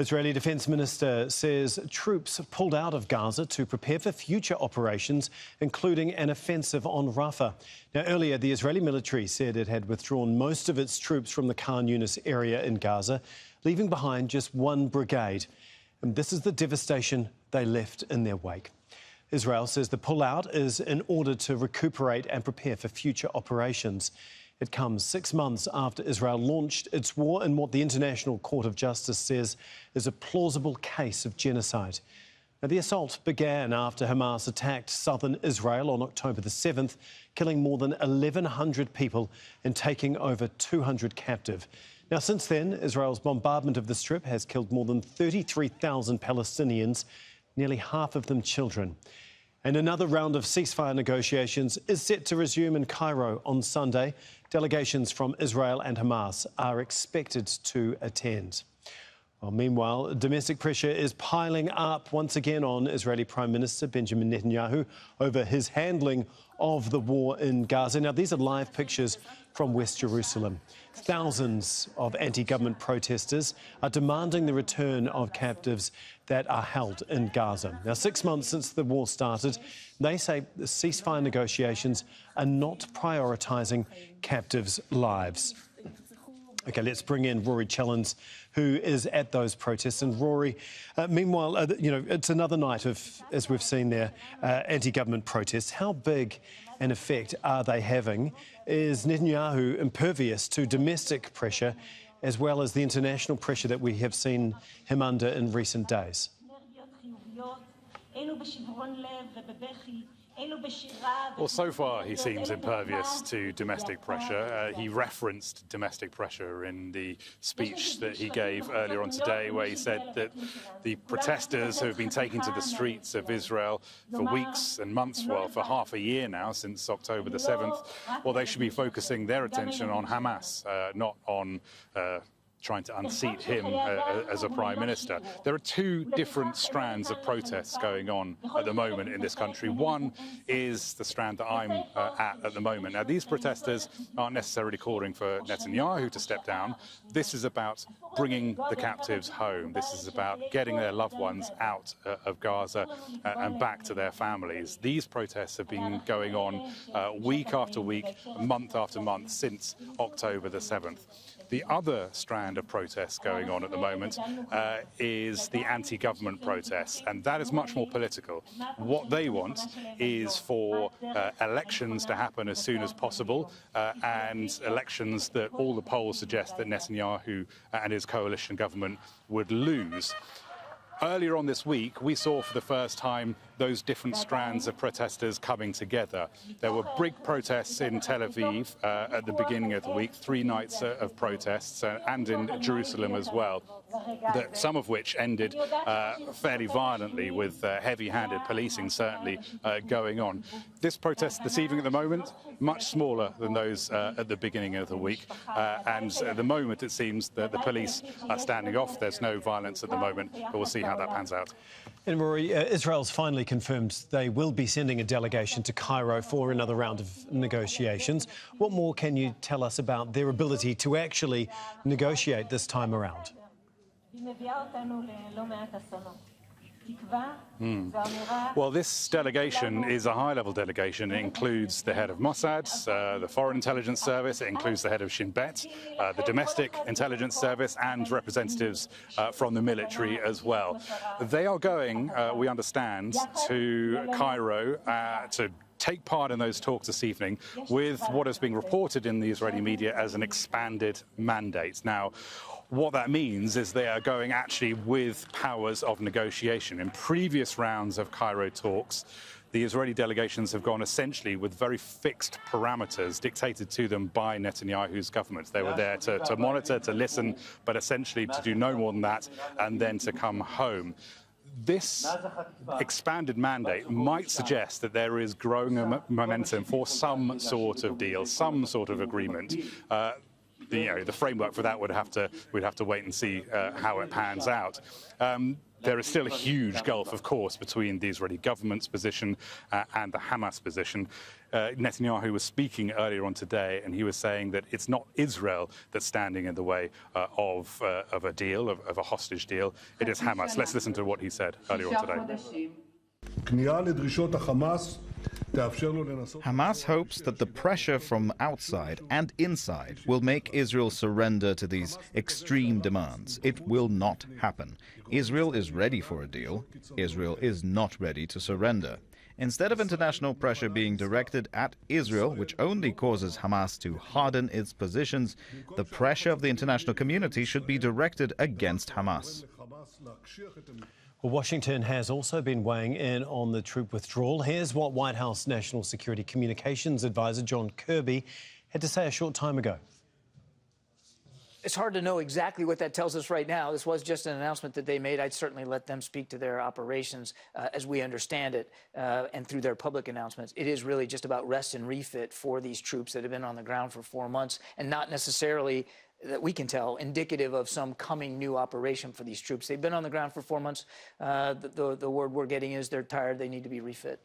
Israeli Defence Minister says troops pulled out of Gaza to prepare for future operations, including an offensive on Rafah. Now, earlier, the Israeli military said it had withdrawn most of its troops from the Khan Yunis area in Gaza, leaving behind just one brigade. And this is the devastation they left in their wake. Israel says the pullout is in order to recuperate and prepare for future operations. It comes 6 months after Israel launched its war in what the International Court of Justice says is a plausible case of genocide. Now, the assault began after Hamas attacked southern Israel on October the 7th, killing more than 1,100 people and taking over 200 captive. Now, since then, Israel's bombardment of the Strip has killed more than 33,000 Palestinians, nearly half of them children. And another round of ceasefire negotiations is set to resume in Cairo on Sunday. Delegations from Israel and Hamas are expected to attend. Well, meanwhile, domestic pressure is piling up once again on Israeli Prime Minister Benjamin Netanyahu over his handling of the war in Gaza. Now, these are live pictures from West Jerusalem. Thousands of anti-government protesters are demanding the return of captives that are held in Gaza. Now, 6 months since the war started, they say the ceasefire negotiations are not prioritising captives' lives. OK, let's bring in Rory Challands, who is at those protests. And Rory, meanwhile, it's another night of, as we've seen there, anti-government protests. How big an effect are they having? Is Netanyahu impervious to domestic pressure as well as the international pressure that we have seen him under in recent days? Well, so far he seems impervious to domestic pressure. He referenced domestic pressure in the speech that he gave earlier on today, where he said that the protesters who have been taken to the streets of Israel for weeks and months, well, for half a year now, since October the 7th, well, they should be focusing their attention on Hamas, not on trying to unseat him as a prime minister. There are two different strands of protests going on at the moment in this country. One is the strand that I'm at the moment. Now, these protesters aren't necessarily calling for Netanyahu to step down. This is about bringing the captives home. This is about getting their loved ones out of Gaza and back to their families. These protests have been going on week after week, month after month since October the 7th. The other strand of protests going on at the moment is the anti-government protests, and that is much more political. What they want is for elections to happen as soon as possible, and elections that all the polls suggest that Netanyahu and his coalition government would lose. Earlier on this week, we saw for the first time those different strands of protesters coming together. There were big protests in Tel Aviv at the beginning of the week, 3 nights of protests, and in Jerusalem as well, some of which ended fairly violently with heavy-handed policing certainly going on. This protest this evening at the moment, much smaller than those at the beginning of the week, and at the moment it seems that the police are standing off. There's no violence at the moment, but we'll see how that pans out. And Rory, Israel's finally confirmed they will be sending a delegation to Cairo for another round of negotiations. What more can you tell us about their ability to actually negotiate this time around? Well, this delegation is a high-level delegation. It includes the head of Mossad, the Foreign Intelligence Service. It includes the head of Shin Bet, the Domestic Intelligence Service, and representatives from the military as well. They are going, we understand, to Cairo to take part in those talks this evening with what is being reported in the Israeli media as an expanded mandate. Now, what that means is they are going actually with powers of negotiation. In previous rounds of Cairo talks, the Israeli delegations have gone essentially with very fixed parameters dictated to them by Netanyahu's government. They were there to monitor, to listen, but essentially to do no more than that and then to come home. This expanded mandate might suggest that there is growing momentum for some sort of deal, some sort of agreement. the framework for that we'd have to wait and see how it pans out. There is still a huge gulf, of course, between the Israeli government's position and the Hamas position. Netanyahu was speaking earlier on today, and he was saying that it's not Israel that's standing in the way of a deal, of a hostage deal. It is Hamas. Let's listen to what he said earlier on today. Hamas hopes that the pressure from outside and inside will make Israel surrender to these extreme demands. It will not happen. Israel is ready for a deal. Israel is not ready to surrender. Instead of international pressure being directed at Israel, which only causes Hamas to harden its positions, the pressure of the international community should be directed against Hamas. Well, Washington has also been weighing in on the troop withdrawal. Here's what White House National Security Communications Advisor John Kirby had to say a short time ago. It's hard to know exactly what that tells us right now. This was just an announcement that they made. I'd certainly let them speak to their operations as we understand it and through their public announcements. It is really just about rest and refit for these troops that have been on the ground for 4 months and not necessarily, that we can tell, indicative of some coming new operation for these troops. They've been on the ground for 4 months. The word we're getting is they're tired, they need to be refit.